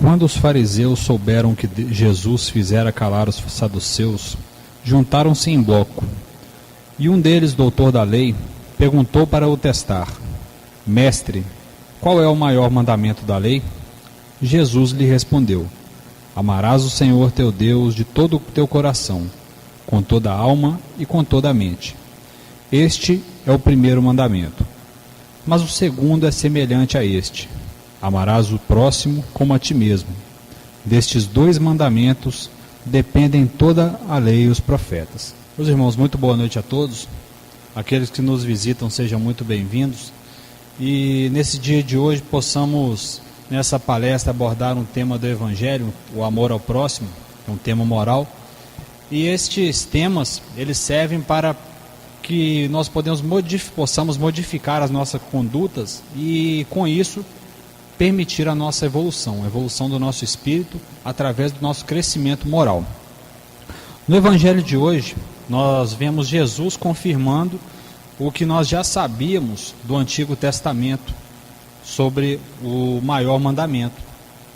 Quando os fariseus souberam que Jesus fizera calar os saduceus, juntaram-se em bloco. E um deles, doutor da lei, perguntou para o testar: Mestre, qual é o maior mandamento da lei? Jesus lhe respondeu: Amarás o Senhor teu Deus de todo o teu coração, com toda a alma e com toda a mente. Este é o primeiro mandamento. Mas o segundo é semelhante a este: amarás o próximo como a ti mesmo. Destes dois mandamentos dependem toda a lei e os profetas. Meus irmãos, muito boa noite a todos. Aqueles que nos visitam, sejam muito bem-vindos. E nesse dia de hoje possamos, nessa palestra, abordar um tema do Evangelho, o amor ao próximo, é um tema moral. E estes temas, eles servem para que nós possamos modificar as nossas condutas e, com isso, permitir a nossa evolução, a evolução do nosso espírito através do nosso crescimento moral. No Evangelho de hoje, nós vemos Jesus confirmando o que nós já sabíamos do Antigo Testamento sobre o maior mandamento.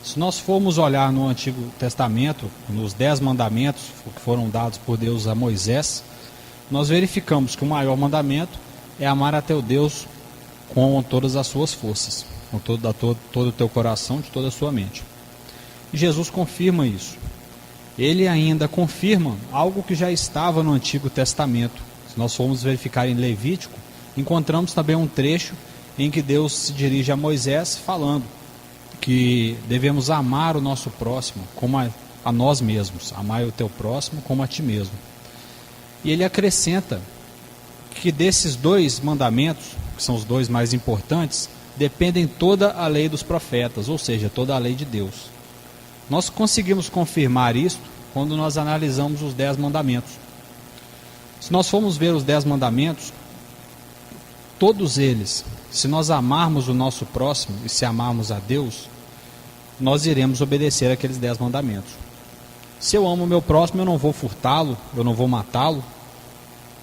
Se nós formos olhar no Antigo Testamento, nos 10 mandamentos que foram dados por Deus a Moisés, nós verificamos que o maior mandamento é amar a teu Deus com todas as suas forças, com todo o teu coração, de toda a sua mente. E Jesus confirma isso. Ele ainda confirma algo que já estava no Antigo Testamento. Se nós formos verificar em Levítico, encontramos também um trecho em que Deus se dirige a Moisés falando que devemos amar o nosso próximo como a nós mesmos. Amar o teu próximo como a ti mesmo. E ele acrescenta que desses dois mandamentos, que são os dois mais importantes, dependem toda a lei dos profetas, ou seja, toda a lei de Deus. Nós conseguimos confirmar isto quando nós analisamos os 10 mandamentos. Se nós formos ver os 10 mandamentos, todos eles, se nós amarmos o nosso próximo e se amarmos a Deus, nós iremos obedecer aqueles 10 mandamentos. Se eu amo o meu próximo, eu não vou furtá-lo, eu não vou matá-lo,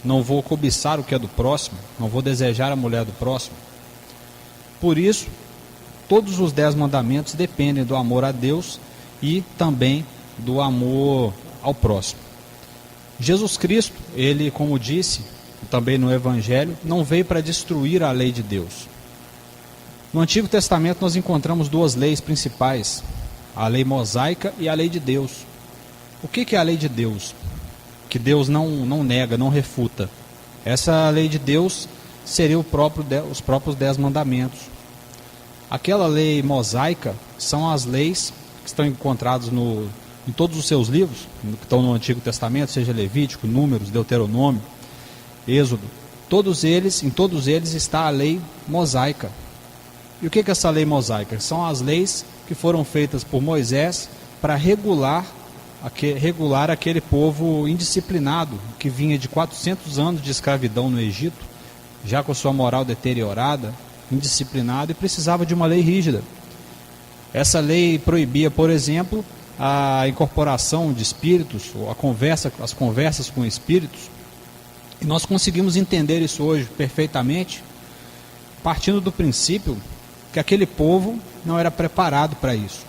não vou cobiçar o que é do próximo, não vou desejar a mulher do próximo. Por isso, todos os 10 mandamentos dependem do amor a Deus e também do amor ao próximo. Jesus Cristo, ele, como disse também no Evangelho, não veio para destruir a lei de Deus. No Antigo Testamento nós encontramos duas leis principais, a lei mosaica e a lei de Deus. O que é a lei de Deus? Que Deus não nega, não refuta. Essa lei de Deus seria os próprios 10 mandamentos. Aquela lei mosaica são as leis que estão encontradas em todos os seus livros, que estão no Antigo Testamento, seja Levítico, Números, Deuteronômio, Êxodo. Em todos eles está a lei mosaica. E o que é essa lei mosaica? São as leis que foram feitas por Moisés para regular aquele povo indisciplinado, que vinha de 400 anos de escravidão no Egito, já com sua moral deteriorada, indisciplinado, e precisava de uma lei rígida. Essa lei proibia, por exemplo, a incorporação de espíritos, ou as conversas com espíritos. E nós conseguimos entender isso hoje perfeitamente, partindo do princípio que aquele povo não era preparado para isso,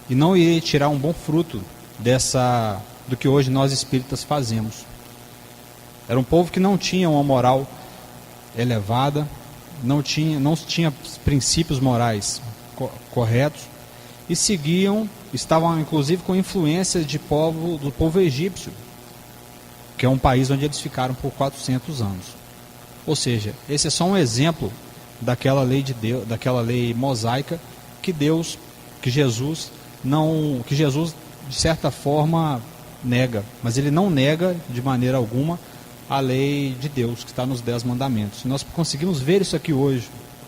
e não iria tirar um bom fruto do que hoje nós espíritas fazemos. Era um povo que não tinha uma moral elevada, não tinha princípios morais corretos, e estavam inclusive com influência do povo egípcio, que é um país onde eles ficaram por 400 anos. Ou seja, esse é só um exemplo daquela lei de Deus, daquela lei mosaica que Jesus de certa forma nega, mas ele não nega de maneira alguma a lei de Deus que está nos 10 mandamentos. Nós conseguimos ver isso aqui hoje,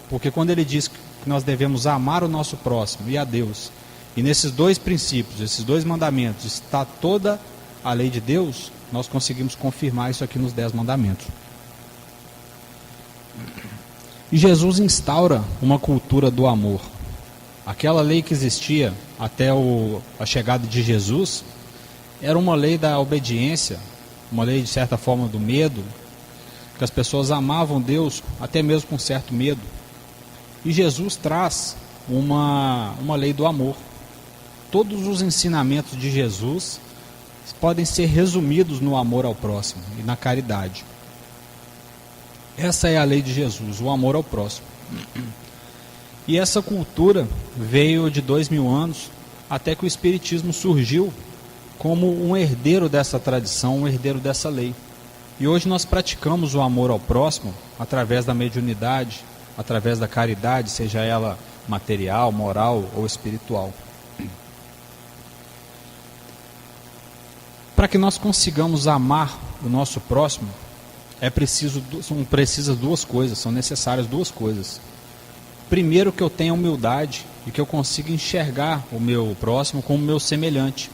porque quando ele diz que nós devemos amar o nosso próximo e a Deus, e nesses dois princípios, esses 2 mandamentos, está toda a lei de Deus, nós conseguimos confirmar isso aqui nos 10 mandamentos. E Jesus instaura uma cultura do amor. Aquela lei que existia até a chegada de Jesus era uma lei da obediência, uma lei de certa forma do medo, que as pessoas amavam Deus até mesmo com certo medo. E Jesus traz uma lei do amor. todos os ensinamentos de Jesus podem ser resumidos no amor ao próximo e na caridade. Essa é a lei de Jesus, o amor ao próximo. E essa cultura veio de 2000 anos, até que o Espiritismo surgiu como um herdeiro dessa tradição, um herdeiro dessa lei. E hoje nós praticamos o amor ao próximo através da mediunidade, através da caridade, seja ela material, moral ou espiritual. Para que nós consigamos amar o nosso próximo, são precisas duas coisas, são necessárias duas coisas. Primeiro, que eu tenha humildade e que eu consiga enxergar o meu próximo como meu semelhante.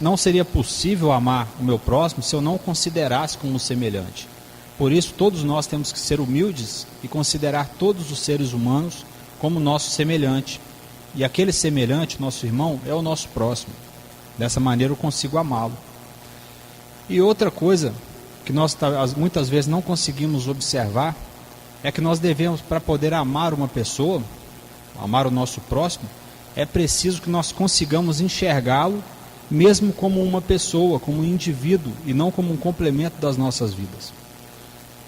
Não seria possível amar o meu próximo se eu não o considerasse como semelhante. Por isso, todos nós temos que ser humildes e considerar todos os seres humanos como nosso semelhante. E aquele semelhante, nosso irmão, é o nosso próximo. Dessa maneira eu consigo amá-lo. E outra coisa que nós muitas vezes não conseguimos observar é que nós devemos, para poder amar uma pessoa, amar o nosso próximo, é preciso que nós consigamos enxergá-lo mesmo como uma pessoa, como um indivíduo, e não como um complemento das nossas vidas.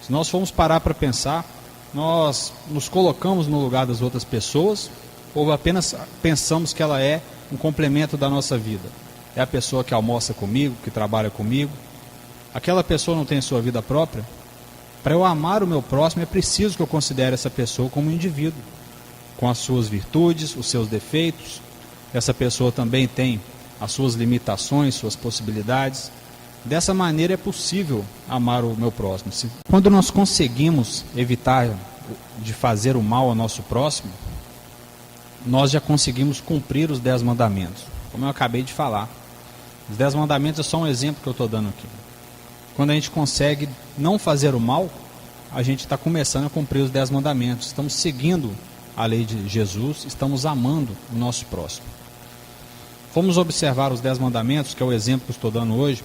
Se nós formos parar para pensar, nós nos colocamos no lugar das outras pessoas, ou apenas pensamos que ela é um complemento da nossa vida. É a pessoa que almoça comigo, que trabalha comigo. Aquela pessoa não tem sua vida própria. Para eu amar o meu próximo, é preciso que eu considere essa pessoa como um indivíduo, com as suas virtudes, os seus defeitos. Essa pessoa também tem as suas limitações, suas possibilidades. Dessa maneira é possível amar o meu próximo. Quando nós conseguimos evitar de fazer o mal ao nosso próximo, nós já conseguimos cumprir os 10 mandamentos, como eu acabei de falar. Os 10 mandamentos é só um exemplo que eu estou dando aqui. Quando a gente consegue não fazer o mal, a gente está começando a cumprir os 10 mandamentos. Estamos seguindo a lei de Jesus, estamos amando o nosso próximo. Vamos observar os 10 mandamentos, que é o exemplo que eu estou dando hoje.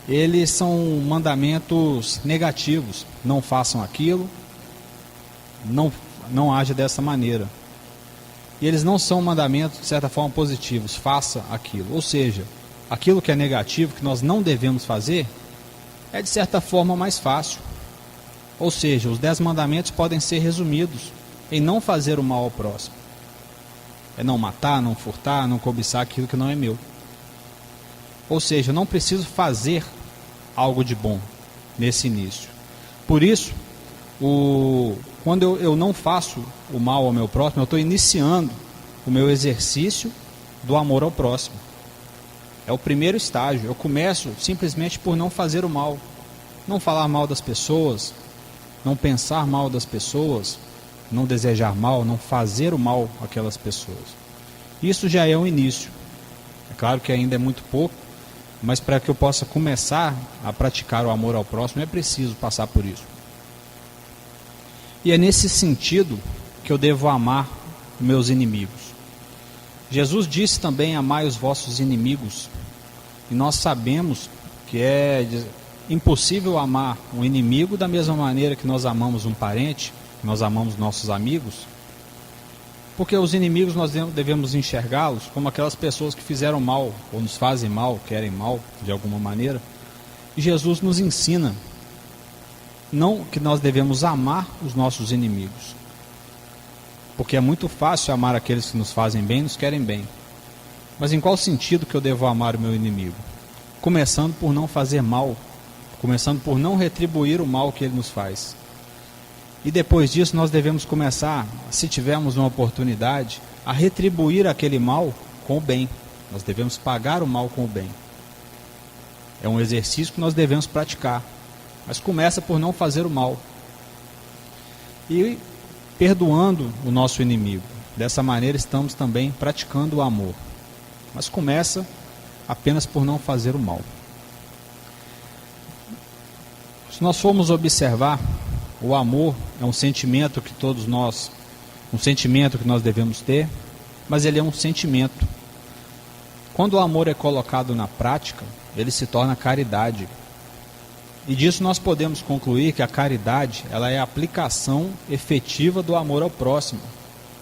Eles são mandamentos negativos. Não façam aquilo, não haja dessa maneira. E eles não são mandamentos, de certa forma, positivos. Faça aquilo. Ou seja, aquilo que é negativo, que nós não devemos fazer, é de certa forma mais fácil. Ou seja, os 10 mandamentos podem ser resumidos em não fazer o mal ao próximo. É não matar, não furtar, não cobiçar aquilo que não é meu. Ou seja, eu não preciso fazer algo de bom nesse início. Por isso, quando eu não faço o mal ao meu próximo, eu estou iniciando o meu exercício do amor ao próximo. É o primeiro estágio. Eu começo simplesmente por não fazer o mal. Não falar mal das pessoas, não pensar mal das pessoas, não desejar mal, não fazer o mal àquelas pessoas. Isso já é um início. É claro que ainda é muito pouco, mas para que eu possa começar a praticar o amor ao próximo, é preciso passar por isso. E é nesse sentido que eu devo amar meus inimigos. Jesus disse também: amai os vossos inimigos. E nós sabemos que é impossível amar um inimigo da mesma maneira que nós amamos um parente, que nós amamos nossos amigos, porque os inimigos nós devemos enxergá-los como aquelas pessoas que fizeram mal, ou nos fazem mal, querem mal de alguma maneira. E Jesus nos ensina não que nós devemos amar os nossos inimigos, porque é muito fácil amar aqueles que nos fazem bem e nos querem bem. Mas em qual sentido que eu devo amar o meu inimigo? Começando por não fazer mal, começando por não retribuir o mal que ele nos faz. E depois disso nós devemos começar, se tivermos uma oportunidade, a retribuir aquele mal com o bem. Nós devemos pagar o mal com o bem. É um exercício que nós devemos praticar, mas começa por não fazer o mal e perdoando o nosso inimigo. Dessa maneira estamos também praticando o amor, mas começa apenas por não fazer o mal. Se nós formos observar, o amor é um sentimento que nós devemos ter, mas ele é um sentimento. Quando o amor é colocado na prática, ele se torna caridade. E disso nós podemos concluir que a caridade, ela é a aplicação efetiva do amor ao próximo.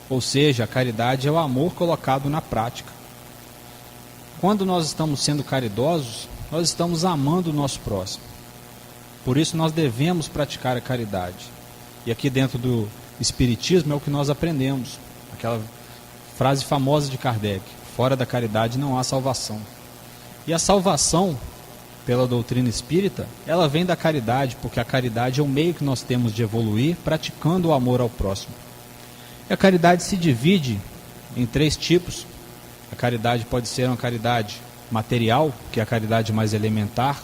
Ou seja, a caridade é o amor colocado na prática. Quando nós estamos sendo caridosos, nós estamos amando o nosso próximo. Por isso nós devemos praticar a caridade. E aqui dentro do Espiritismo é o que nós aprendemos. Aquela frase famosa de Kardec: fora da caridade não há salvação. E a salvação, pela doutrina espírita, ela vem da caridade, porque a caridade é o meio que nós temos de evoluir praticando o amor ao próximo. E a caridade se divide em 3 tipos. A caridade pode ser uma caridade material, que é a caridade mais elementar,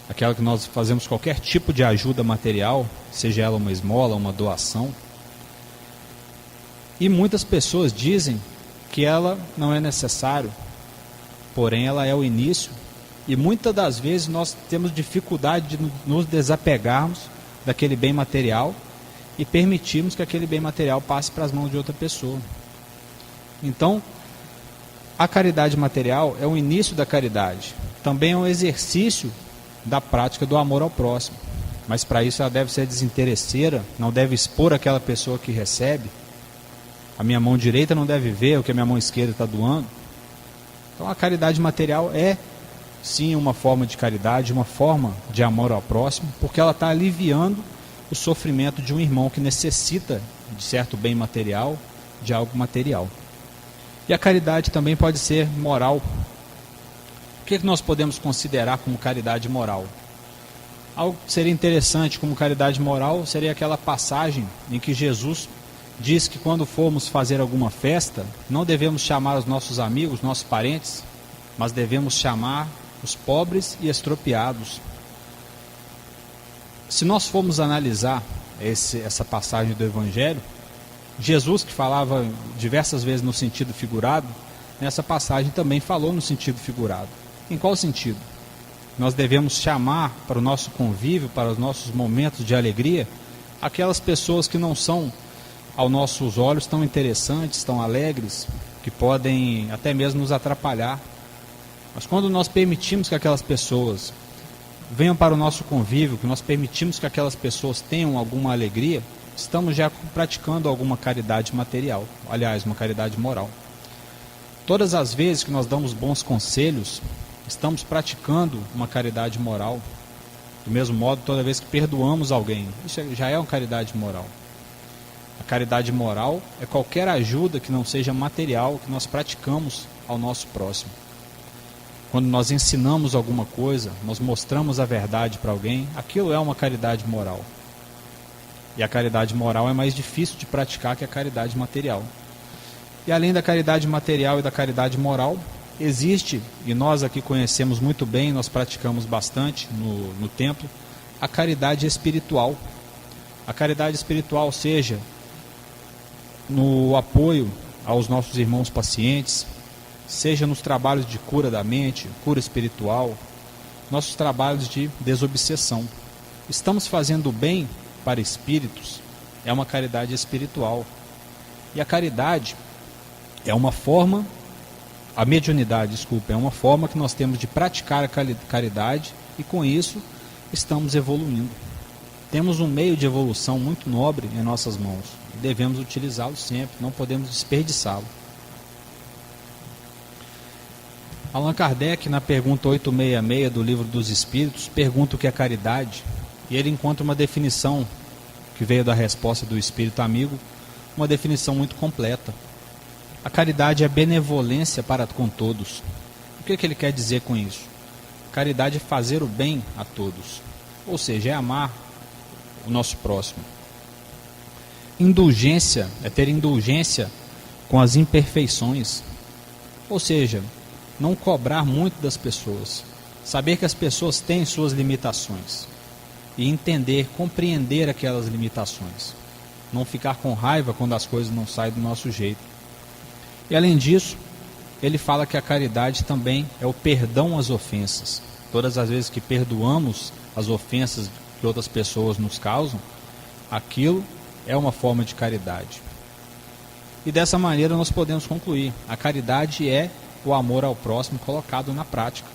aquela que nós fazemos qualquer tipo de ajuda material, seja ela uma esmola, uma doação. E muitas pessoas dizem que ela não é necessário, porém ela é o início, e muitas das vezes nós temos dificuldade de nos desapegarmos daquele bem material e permitirmos que aquele bem material passe para as mãos de outra pessoa. Então, a caridade material é o início da caridade, também é um exercício da prática do amor ao próximo, mas para isso ela deve ser desinteresseira, não deve expor aquela pessoa que recebe. A minha mão direita não deve ver o que a minha mão esquerda está doando. Então a caridade material é sim uma forma de caridade, uma forma de amor ao próximo, porque ela está aliviando o sofrimento de um irmão que necessita de certo bem material, de algo material. E a caridade também pode ser moral. O que nós podemos considerar como caridade moral? Algo que seria interessante como caridade moral seria aquela passagem em que Jesus diz que quando formos fazer alguma festa, não devemos chamar os nossos amigos, nossos parentes, mas devemos chamar os pobres e estropiados. Se nós formos analisar essa passagem do Evangelho, Jesus, que falava diversas vezes no sentido figurado, nessa passagem também falou no sentido figurado. Em qual sentido? Nós devemos chamar para o nosso convívio, para os nossos momentos de alegria, aquelas pessoas que não são, aos nossos olhos, tão interessantes, tão alegres, que podem até mesmo nos atrapalhar. Mas quando nós permitimos que aquelas pessoas venham para o nosso convívio, que nós permitimos que aquelas pessoas tenham alguma alegria, estamos já praticando alguma caridade material, aliás, uma caridade moral. Todas as vezes que nós damos bons conselhos, estamos praticando uma caridade moral. Do mesmo modo, toda vez que perdoamos alguém, isso já é uma caridade moral. A caridade moral é qualquer ajuda que não seja material que nós praticamos ao nosso próximo. Quando nós ensinamos alguma coisa, nós mostramos a verdade para alguém, aquilo é uma caridade moral. E a caridade moral é mais difícil de praticar que a caridade material. E além da caridade material e da caridade moral, existe, e nós aqui conhecemos muito bem, nós praticamos bastante no templo, a caridade espiritual. A caridade espiritual, seja no apoio aos nossos irmãos pacientes, seja nos trabalhos de cura da mente, cura espiritual, nossos trabalhos de desobsessão. Estamos fazendo bem para espíritos, é uma caridade espiritual. E a caridade é uma forma, a mediunidade, é uma forma que nós temos de praticar a caridade e com isso estamos evoluindo. Temos um meio de evolução muito nobre em nossas mãos. Devemos utilizá-lo sempre, não podemos desperdiçá-lo. Allan Kardec, na pergunta 866 do Livro dos Espíritos, pergunta o que é caridade, e ele encontra uma definição que veio da resposta do Espírito Amigo, uma definição muito completa. A caridade é benevolência para com todos. O que ele quer dizer com isso? Caridade é fazer o bem a todos, ou seja, é amar o nosso próximo. Indulgência é ter indulgência com as imperfeições, ou seja, não cobrar muito das pessoas, saber que as pessoas têm suas limitações e entender, compreender aquelas limitações, não ficar com raiva quando as coisas não saem do nosso jeito. E além disso, ele fala que a caridade também é o perdão às ofensas. Todas as vezes que perdoamos as ofensas que outras pessoas nos causam, aquilo é uma forma de caridade. E dessa maneira nós podemos concluir: a caridade é o amor ao próximo colocado na prática.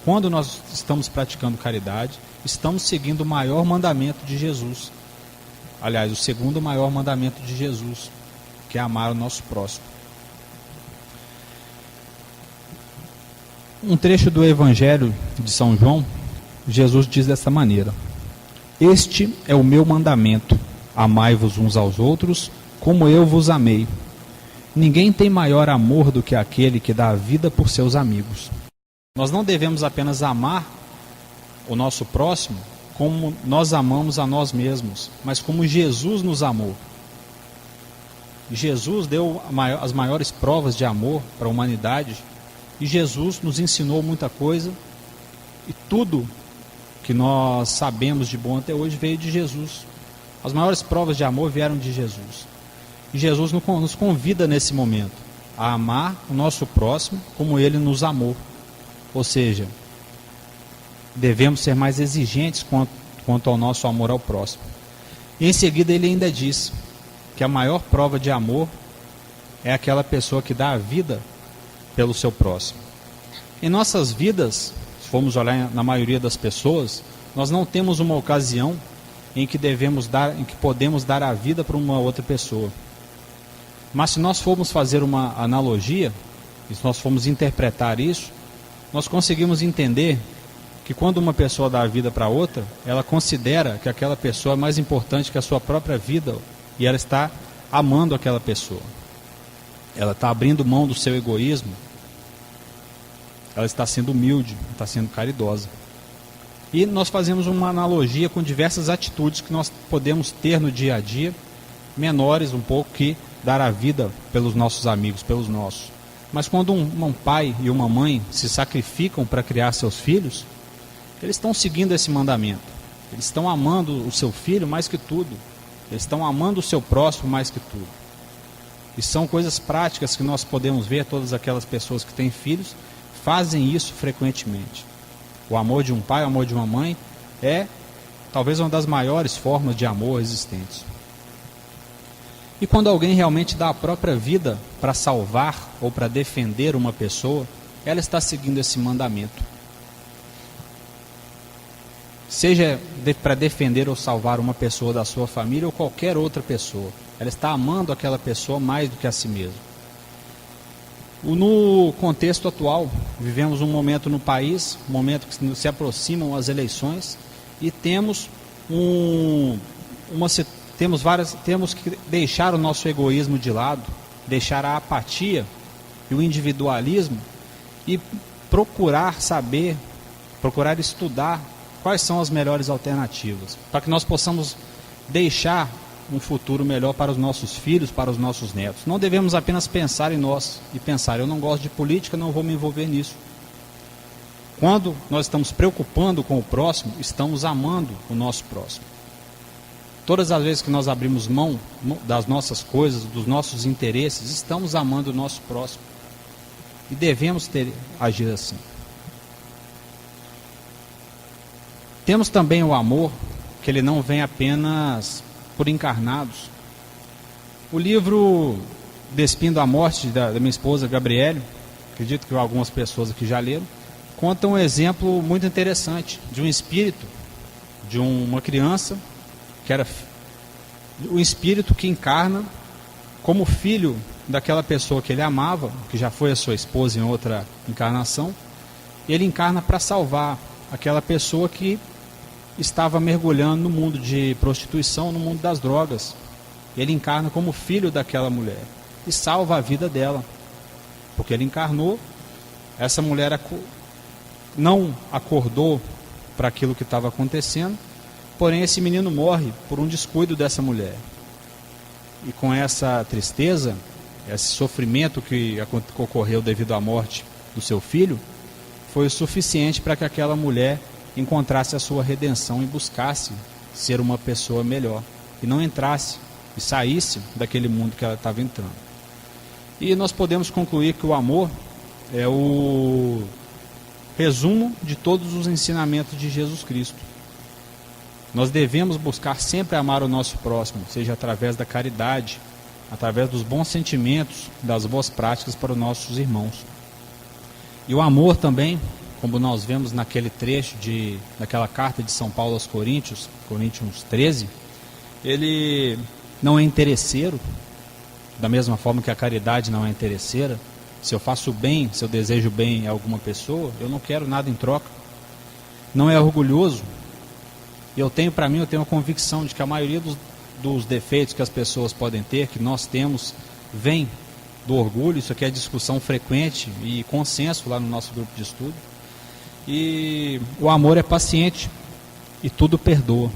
Quando nós estamos praticando caridade, estamos seguindo o maior mandamento de Jesus. Aliás, o segundo maior mandamento de Jesus, que é amar o nosso próximo. Um trecho do Evangelho de São João, Jesus diz desta maneira: este é o meu mandamento, amai-vos uns aos outros, como eu vos amei. Ninguém tem maior amor do que aquele que dá a vida por seus amigos. Nós não devemos apenas amar o nosso próximo como nós amamos a nós mesmos, mas como Jesus nos amou. Jesus deu as maiores provas de amor para a humanidade, e Jesus nos ensinou muita coisa, e tudo que nós sabemos de bom até hoje veio de Jesus. As maiores provas de amor vieram de Jesus. E Jesus nos convida nesse momento a amar o nosso próximo como ele nos amou. Ou seja, devemos ser mais exigentes quanto ao nosso amor ao próximo. E em seguida ele ainda diz que a maior prova de amor é aquela pessoa que dá a vida pelo seu próximo. Em nossas vidas, se formos olhar na maioria das pessoas, nós não temos uma ocasião em que podemos dar a vida para uma outra pessoa. Mas se nós formos fazer uma analogia, e se nós formos interpretar isso, nós conseguimos entender que quando uma pessoa dá a vida para outra, ela considera que aquela pessoa é mais importante que a sua própria vida, e ela está amando aquela pessoa. Ela está abrindo mão do seu egoísmo, ela está sendo humilde, está sendo caridosa. E nós fazemos uma analogia com diversas atitudes que nós podemos ter no dia a dia, menores um pouco que dar a vida pelos nossos amigos, pelos nossos. Mas quando um pai e uma mãe se sacrificam para criar seus filhos, eles estão seguindo esse mandamento. Eles estão amando o seu filho mais que tudo. Eles estão amando o seu próximo mais que tudo. E são coisas práticas que nós podemos ver. Todas aquelas pessoas que têm filhos fazem isso frequentemente. O amor de um pai, o amor de uma mãe é talvez uma das maiores formas de amor existentes. E quando alguém realmente dá a própria vida para salvar ou para defender uma pessoa, ela está seguindo esse mandamento. Seja para defender ou salvar uma pessoa da sua família ou qualquer outra pessoa, ela está amando aquela pessoa mais do que a si mesma. No contexto atual, vivemos um momento no país, um momento que se aproximam as eleições, e temos que deixar o nosso egoísmo de lado, deixar a apatia e o individualismo e procurar saber, procurar estudar quais são as melhores alternativas, para que nós possamos deixar um futuro melhor para os nossos filhos, para os nossos netos. Não devemos apenas pensar em nós e pensar: eu não gosto de política, não vou me envolver nisso. Quando nós estamos preocupando com o próximo, estamos amando o nosso próximo. Todas as vezes que nós abrimos mão das nossas coisas, dos nossos interesses, estamos amando o nosso próximo. E devemos agir assim. Temos também o amor, que ele não vem apenas por encarnados. O livro Despindo a Morte, da minha esposa Gabriele, acredito que algumas pessoas aqui já leram, conta um exemplo muito interessante de um espírito, de uma criança, que era o espírito que encarna como filho daquela pessoa que ele amava, que já foi a sua esposa em outra encarnação. Ele encarna para salvar aquela pessoa que estava mergulhando no mundo de prostituição, no mundo das drogas. Ele encarna como filho daquela mulher e salva a vida dela, porque ele encarnou. Essa mulher não acordou para aquilo que estava acontecendo, porém esse menino morre por um descuido dessa mulher. E com essa tristeza, esse sofrimento que ocorreu devido à morte do seu filho, foi o suficiente para que aquela mulher encontrasse a sua redenção e buscasse ser uma pessoa melhor, e não entrasse e saísse daquele mundo que ela estava entrando. E nós podemos concluir que o amor é o resumo de todos os ensinamentos de Jesus Cristo. Nós devemos buscar sempre amar o nosso próximo, seja através da caridade, através dos bons sentimentos, das boas práticas para os nossos irmãos. E o amor também, como nós vemos naquele trecho daquela carta de São Paulo aos Coríntios, Coríntios 13, ele não é interesseiro, Da mesma forma que a caridade não é interesseira, se eu faço bem, se eu desejo bem a alguma pessoa, eu não quero nada em troca. Não é orgulhoso. Eu tenho a convicção de que a maioria dos defeitos que as pessoas podem ter, que nós temos, vem do orgulho. Isso aqui é discussão frequente e consenso lá no nosso grupo de estudo. E o amor é paciente e tudo perdoa.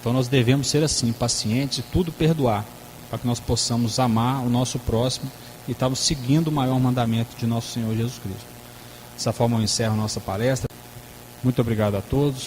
Então nós devemos ser assim, pacientes e tudo perdoar, para que nós possamos amar o nosso próximo e estarmos seguindo o maior mandamento de nosso Senhor Jesus Cristo. Dessa forma eu encerro a nossa palestra. Muito obrigado a todos.